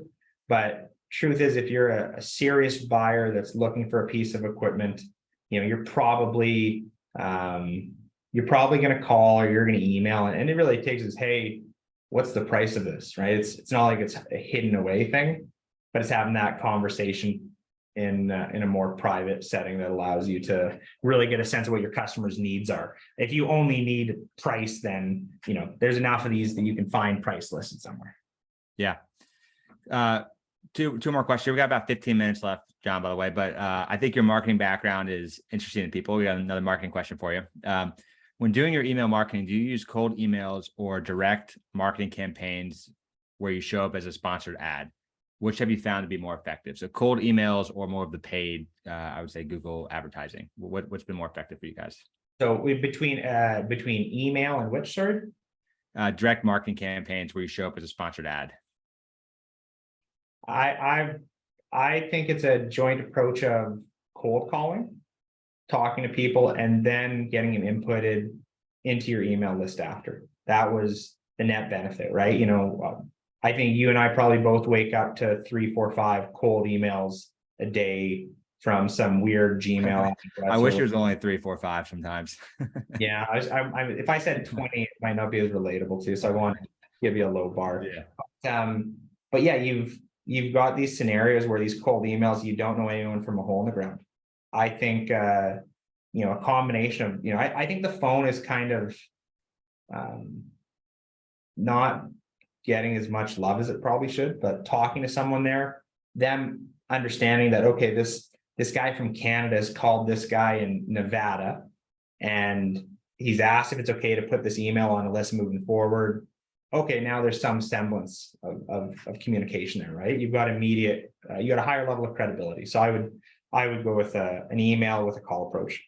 [SPEAKER 2] But truth is, if you're a serious buyer that's looking for a piece of equipment, you know, you're probably going to call or you're going to email, and it really takes is, hey, what's the price of this, right? It's not like it's a hidden away thing, but it's having that conversation in a more private setting that allows you to really get a sense of what your customers' needs are. If you only need price, then, you know, there's enough of these that you can find price listed somewhere.
[SPEAKER 1] Yeah. Two more questions. We got about 15 minutes left, John, by the way, but I think your marketing background is interesting to people. We got another marketing question for you. When doing your email marketing, do you use cold emails or direct marketing campaigns where you show up as a sponsored ad? Which have you found to be more effective? So cold emails or more of the paid, I would say Google advertising. What's been more effective for you guys? So
[SPEAKER 2] between email and which, sorry?
[SPEAKER 1] Direct marketing campaigns where you show up as a sponsored ad.
[SPEAKER 2] I think it's a joint approach of cold calling, talking to people, and then getting them inputted into your email list after. That was the net benefit, right? You know, I think you and I probably both wake up to 3, 4, 5 cold emails a day from some weird Gmail.
[SPEAKER 1] I wish it was only 3, 4, 5 sometimes.
[SPEAKER 2] Yeah, if I said 20, it might not be as relatable to you. So I want to give you a low bar.
[SPEAKER 1] Yeah.
[SPEAKER 2] But yeah, you've got these scenarios where these cold emails, you don't know anyone from a hole in the ground. I think you know, a combination of, you know, I think the phone is kind of not getting as much love as it probably should, but talking to someone there, them understanding that, okay, this guy from Canada has called this guy in Nevada, and he's asked if it's okay to put this email on a list moving forward. Okay, now there's some semblance of communication there, right? You've got immediate, you got a higher level of credibility. So I would go with an email with a call approach.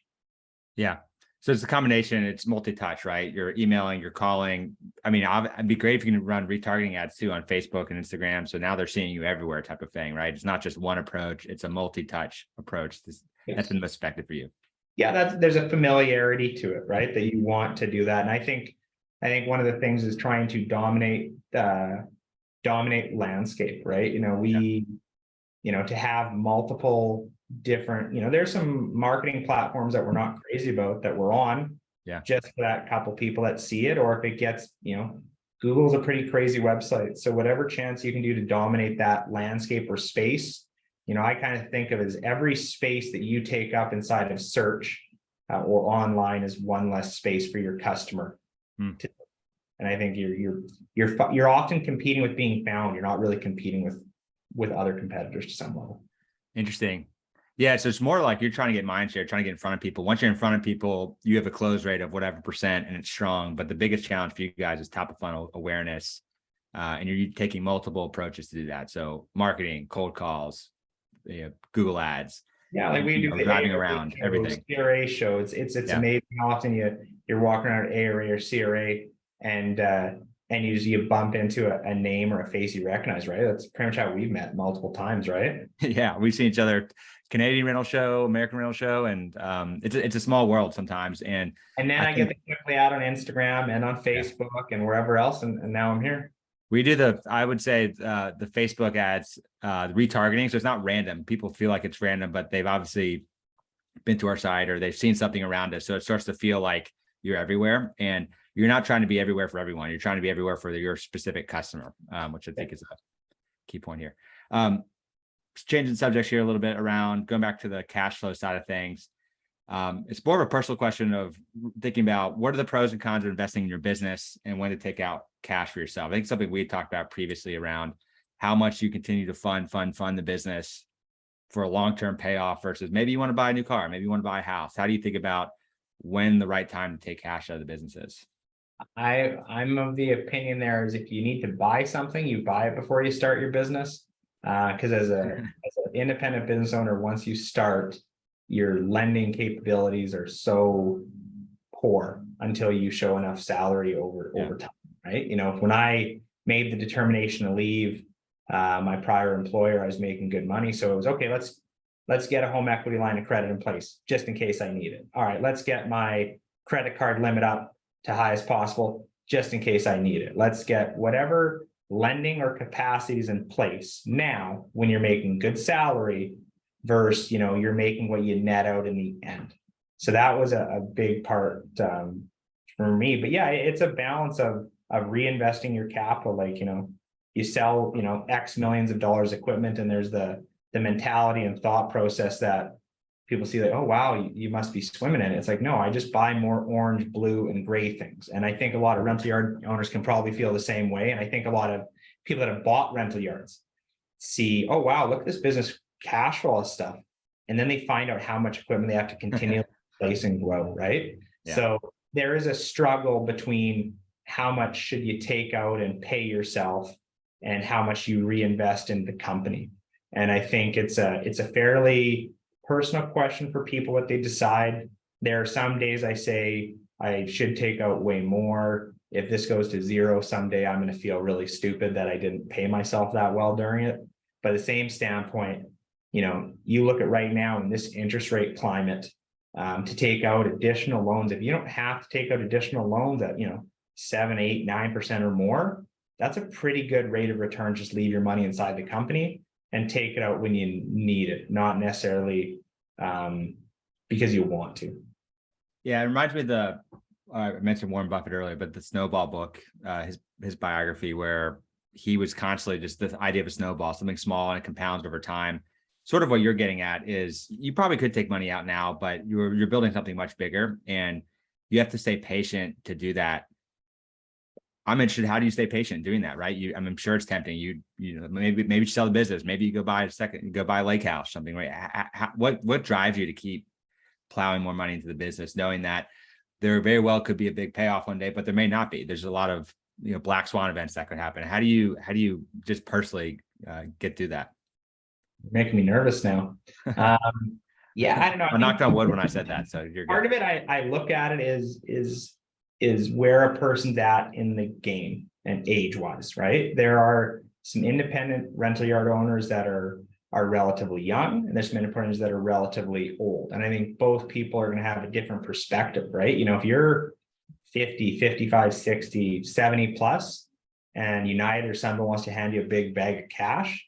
[SPEAKER 1] Yeah. So it's a combination. It's multi-touch, right? You're emailing, you're calling. I mean, it'd be great if you can run retargeting ads too on Facebook and Instagram. So now they're seeing you everywhere type of thing, right? It's not just one approach. It's a multi-touch approach. That's been most effective for you.
[SPEAKER 2] Yeah, there's a familiarity to it, right? That you want to do that. And I think one of the things is trying to dominate landscape, right? You know, to have multiple different, there's some marketing platforms that we're not crazy about that we're on, just for that couple people that see it. Or if it gets, Google's a pretty crazy website. So whatever chance you can do to dominate that landscape or space, I kind of think of it as every space that you take up inside of search or online is one less space for your customer. And I think you're often competing with being found. You're not really competing with other competitors to some level.
[SPEAKER 1] Interesting. Yeah. So it's more like you're trying to get mind share, trying to get in front of people. Once you're in front of people, you have a close rate of whatever percent and it's strong. But the biggest challenge for you guys is top of funnel awareness. And you're taking multiple approaches to do that. So marketing, cold calls, Google ads.
[SPEAKER 2] Yeah, like we do
[SPEAKER 1] driving around everything.
[SPEAKER 2] CRA show. It's amazing how often you're walking around at ARA or CRA and you bump into a name or a face you recognize, right? That's pretty much how we've met multiple times, right?
[SPEAKER 1] Yeah, we've seen each other, Canadian rental show, American rental show, and it's a small world sometimes. And
[SPEAKER 2] then I get the Quipli ad on Instagram and on Facebook and wherever else, and now I'm here.
[SPEAKER 1] We do I would say the Facebook ads, retargeting. So it's not random. People feel like it's random, but they've obviously been to our site or they've seen something around us. So it starts to feel like you're everywhere, and you're not trying to be everywhere for everyone. You're trying to be everywhere for your specific customer, which I think is a key point here. Changing subjects here a little bit around going back to the cash flow side of things. It's more of a personal question of thinking about what are the pros and cons of investing in your business and when to take out cash for yourself. I think something we talked about previously around how much you continue to fund the business for a long-term payoff versus maybe you want to buy a new car, maybe you want to buy a house. How do you think about when the right time to take cash out of the business is?
[SPEAKER 2] I'm of the opinion there is if you need to buy something, you buy it before you start your business. Because as an independent business owner, once you start, your lending capabilities are so poor until you show enough salary over time, right? When I made the determination to leave my prior employer, I was making good money. So it was okay, let's get a home equity line of credit in place just in case I need it. All right, let's get my credit card limit up to high as possible just in case I need it. Let's get whatever lending or capacities in place now when you're making good salary versus, you're making what you net out in the end. So that was a big part for me. But yeah, it's a balance of reinvesting your capital. Like, you sell, X millions of dollars equipment, and there's the mentality and thought process that people see like, oh, wow, you must be swimming in it. It's like, no, I just buy more orange, blue, and gray things. And I think a lot of rental yard owners can probably feel the same way. And I think a lot of people that have bought rental yards see, oh, wow, look at this business cash for all this stuff. And then they find out how much equipment they have to continually replace and grow, right? Yeah. So there is a struggle between how much should you take out and pay yourself and how much you reinvest in the company. And I think it's a fairly personal question for people what they decide. There are some days I say I should take out way more. If this goes to zero someday, I'm going to feel really stupid that I didn't pay myself that well during it. But the same standpoint, you look at right now in this interest rate climate, to take out additional loans, if you don't have to take out additional loans at 7, 8, 9% or more, that's a pretty good rate of return. Just leave your money inside the company and take it out when you need it, not necessarily because you want to.
[SPEAKER 1] Yeah, it reminds me of I mentioned Warren Buffett earlier, but the Snowball book, his biography, where he was constantly just the idea of a snowball, something small and it compounds over time. Sort of what you're getting at is you probably could take money out now, but you're building something much bigger, and you have to stay patient to do that. I'm interested. How do you stay patient doing that? Right. I'm sure it's tempting. Maybe you sell the business. Maybe you go buy a lake house, something, right? What drives you to keep plowing more money into the business, knowing that there very well could be a big payoff one day, but there may not be. There's a lot of, black swan events that could happen. How do you just personally get through that?
[SPEAKER 2] Making me nervous now. Yeah, I don't know.
[SPEAKER 1] I knocked on wood when I said that, so you're
[SPEAKER 2] Part
[SPEAKER 1] good.
[SPEAKER 2] of it, I look at it is where a person's at in the game and age wise, right? There are some independent rental yard owners that are relatively young, and there's some independents that are relatively old. And I think both people are going to have a different perspective, right? If you're 50, 55, 60, 70 plus, and United or someone wants to hand you a big bag of cash,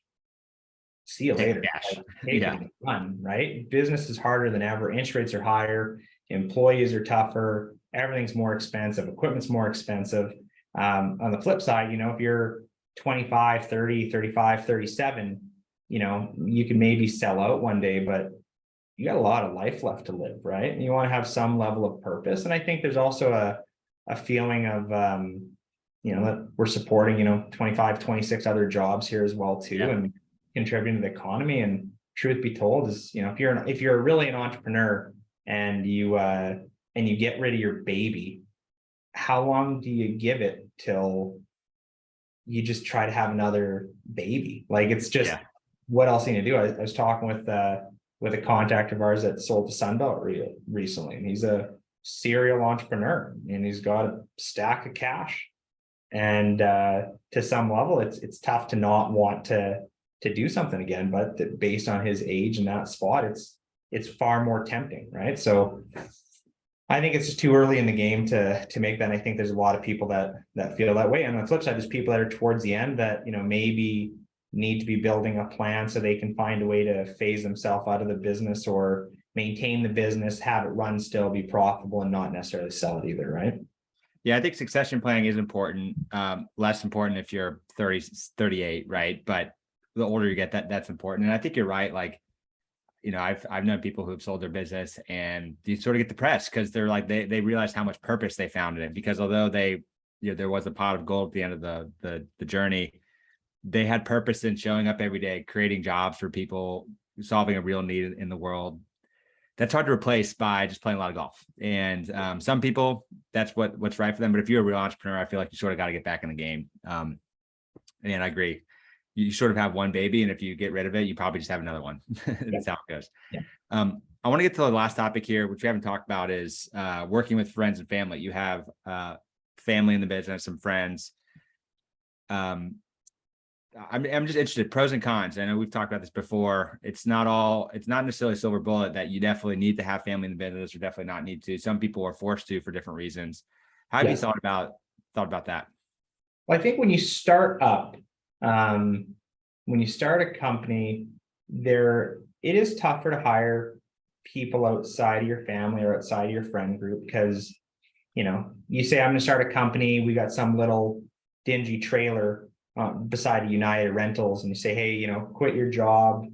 [SPEAKER 2] see you later.
[SPEAKER 1] Cash.
[SPEAKER 2] Take it and run, right? Business is harder than ever. Interest rates are higher. Employees are tougher. Everything's more expensive. Equipment's more expensive. On the flip side, if you're 25, 30, 35, 37, you can maybe sell out one day, but you got a lot of life left to live, right? And you want to have some level of purpose. And I think there's also a feeling of, that we're supporting, 25, 26 other jobs here as well too. And contributing to the economy. And truth be told is, if you're really an entrepreneur and you get rid of your baby, how long do you give it till you just try to have another baby? Like, it's just, what else are you gonna do? I was talking with a contact of ours that sold to Sunbelt recently, and he's a serial entrepreneur and he's got a stack of cash. And to some level, it's tough to not want to do something again, but based on his age and that spot, it's far more tempting, right? So I think it's just too early in the game to make that. And I think there's a lot of people that feel that way. And on the flip side, there's people that are towards the end that, maybe need to be building a plan so they can find a way to phase themselves out of the business or maintain the business, have it run still, be profitable, and not necessarily sell it either, right?
[SPEAKER 1] Yeah, I think succession planning is important. Less important if you're 30, 38, right? But the older you get, that's important. And I think you're right. Like, I've known people who've sold their business and you sort of get depressed because they're like, they realize how much purpose they found in it, because although there was a pot of gold at the end of the journey, they had purpose in showing up every day, creating jobs for people, solving a real need in the world. That's hard to replace by just playing a lot of golf. And some people, that's what's right for them. But if you're a real entrepreneur, I feel like you sort of got to get back in the game. And I agree. You sort of have one baby, and if you get rid of it, you probably just have another one. That's how it goes.
[SPEAKER 2] Yeah.
[SPEAKER 1] I want to get to the last topic here, which we haven't talked about, is working with friends and family. You have family in the business, some friends. I'm just interested, pros and cons. I know we've talked about this before. It's not necessarily a silver bullet that you definitely need to have family in the business or definitely not need to. Some people are forced to for different reasons. How have you thought about that?
[SPEAKER 2] Well, I think when you start up, when you start a company, it is tougher to hire people outside of your family or outside of your friend group, because, you say, I'm going to start a company. We got some little dingy trailer beside United Rentals, and you say, hey, quit your job.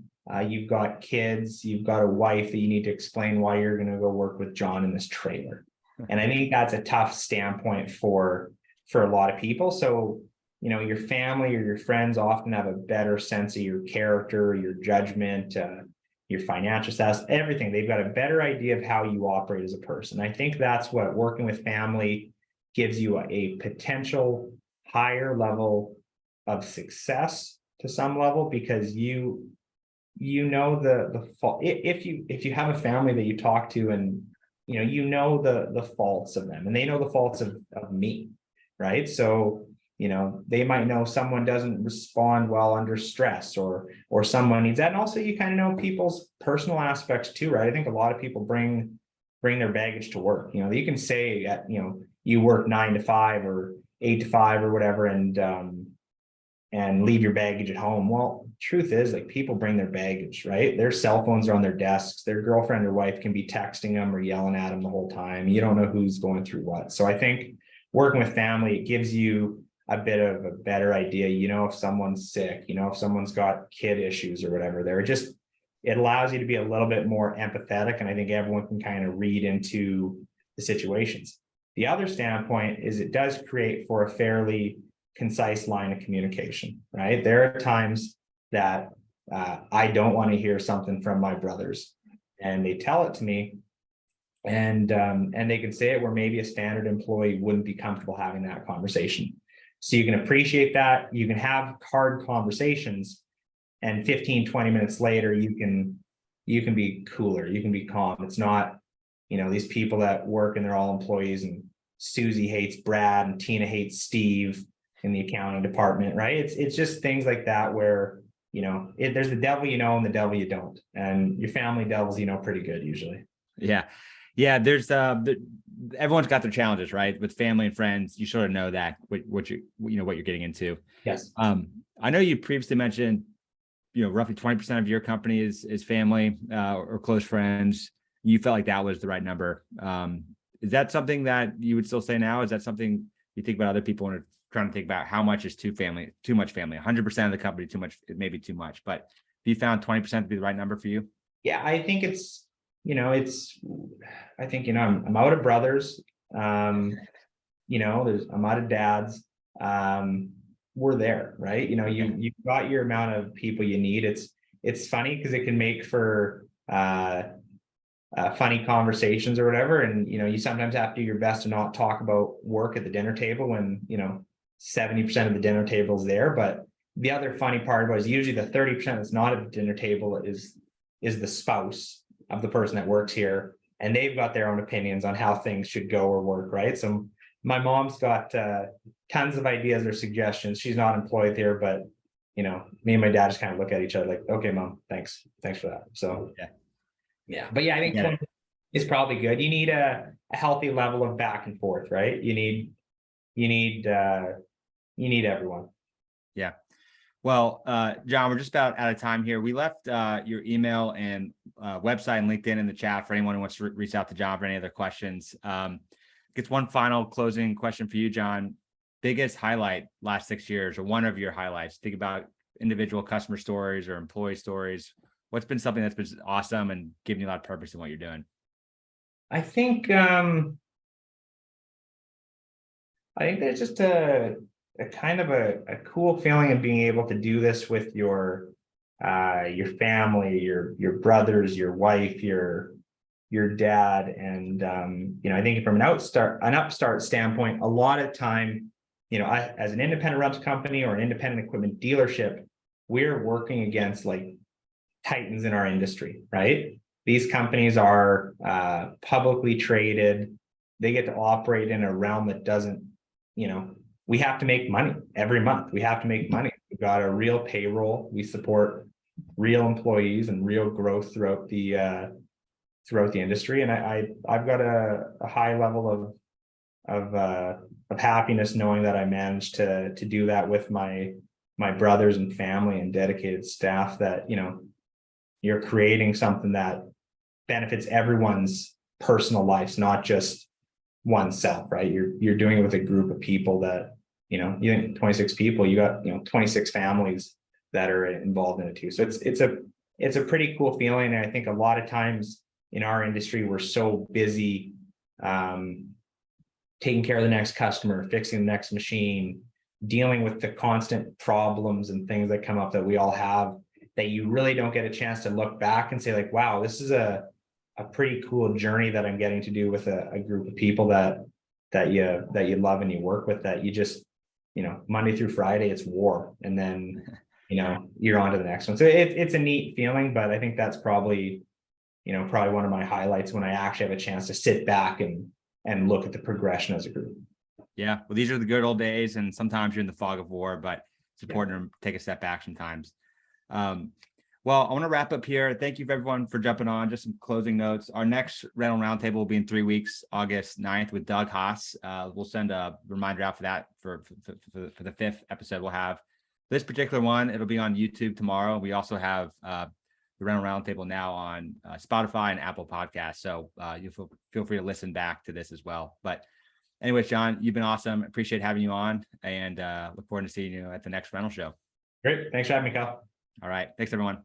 [SPEAKER 2] You've got kids, you've got a wife that you need to explain why you're going to go work with John in this trailer. And I think that's a tough standpoint for a lot of people. So, your family or your friends often have a better sense of your character, your judgment, your financial status, everything. They've got a better idea of how you operate as a person. I think that's what working with family gives you a potential higher level of success to some level, because the fault. If you have a family that you talk to, and the faults of them, and they know the faults of me, right? So they might know someone doesn't respond well under stress, or someone needs that. And also, you kind of know people's personal aspects too, right? I think a lot of people bring their baggage to work. You can say that you work 9 to 5 or 8 to 5 or whatever, and leave your baggage at home. Well, truth is, like, people bring their baggage, right? Their cell phones are on their desks. Their girlfriend or wife can be texting them or yelling at them the whole time. You don't know who's going through what. So I think working with family, it gives you a bit of a better idea. If someone's sick, if someone's got kid issues or whatever, it allows you to be a little bit more empathetic. And I think everyone can kind of read into the situations. The other standpoint is it does create for a fairly concise line of communication, right? There are times that I don't want to hear something from my brothers, and they tell it to me, And they can say it where maybe a standard employee wouldn't be comfortable having that conversation. So you can appreciate that. You can have hard conversations, and 15, 20 minutes later, you can be cooler, you can be calm. It's not, these people that work and they're all employees, and Susie hates Brad and Tina hates Steve in the accounting department, right? It's just things like that where, there's the devil and the devil you don't. And your family devils, pretty good usually.
[SPEAKER 1] Yeah. Yeah. There's everyone's got their challenges, right? With family and friends, you sort of know that what you're getting into.
[SPEAKER 2] Yes.
[SPEAKER 1] I know you previously mentioned, roughly 20% of your company is family or close friends. You felt like that was the right number. Is that something that you would still say now? Is that something you think about other people and are trying to think about how much is too much family? 100% of the company, too much, it may be too much, but have you found 20% to be the right number for you?
[SPEAKER 2] Yeah, I think I'm out of brothers. I'm out of dads. We're there, right? You've got your amount of people you need. It's funny because it can make for funny conversations or whatever. And, you sometimes have to do your best to not talk about work at the dinner table when, 70% of the dinner table is there. But the other funny part about it is usually the 30% that's not at the dinner table is the spouse of the person that works here. And they've got their own opinions on how things should go or work, right? So my mom's got tons of ideas or suggestions. She's not employed here, but, me and my dad just kind of look at each other like, okay, Mom, thanks for that. So yeah. But yeah, I think 20 is probably good. You need a healthy level of back and forth, right? You need everyone.
[SPEAKER 1] Yeah. Well, John, we're just about out of time here. We left your email and website and LinkedIn in the chat for anyone who wants to reach out to John for any other questions. It's one final closing question for you, John. Biggest highlight last 6 years, or one of your highlights? Think about individual customer stories or employee stories. What's been something that's been awesome and giving you a lot of purpose in what you're doing?
[SPEAKER 2] I think there's just a kind of a cool feeling of being able to do this with your family, your brothers, your wife, your dad. And I think from an upstart standpoint, a lot of time, as an independent rental company or an independent equipment dealership, we're working against like titans in our industry, right? These companies are publicly traded. They get to operate in a realm that doesn't, we have to make money every month. We have to make money. We've got a real payroll. We support real employees and real growth throughout the industry. And I've got a high level of happiness knowing that I managed to do that with my brothers and family and dedicated staff, that, you're creating something that benefits everyone's personal lives, not just oneself, right? You're doing it with a group of people that, you think 26 people, you got, 26 families that are involved in it too. So it's a pretty cool feeling. And I think a lot of times in our industry, we're so busy taking care of the next customer, fixing the next machine, dealing with the constant problems and things that come up that we all have, that you really don't get a chance to look back and say like, wow, this is a pretty cool journey that I'm getting to do with a group of people that you love and you work with, that you just, Monday through Friday, it's war. And then, you're on to the next one. So it's a neat feeling, but I think that's probably one of my highlights, when I actually have a chance to sit back and look at the progression as a group.
[SPEAKER 1] Yeah. Well, these are the good old days, and sometimes you're in the fog of war, but it's important to take a step back sometimes. Well, I want to wrap up here. Thank you everyone for jumping on. Just some closing notes. Our next rental roundtable will be in 3 weeks, August 9th, with Doug Haas. We'll send a reminder out for that for the 5th episode we'll have. This particular one, it'll be on YouTube tomorrow. We also have the rental roundtable now on Spotify and Apple Podcasts. So you feel free to listen back to this as well. But anyways, John, you've been awesome. Appreciate having you on, and look forward to seeing you at the next rental show.
[SPEAKER 2] Great. Thanks for having me, Kyle.
[SPEAKER 1] All right. Thanks, everyone.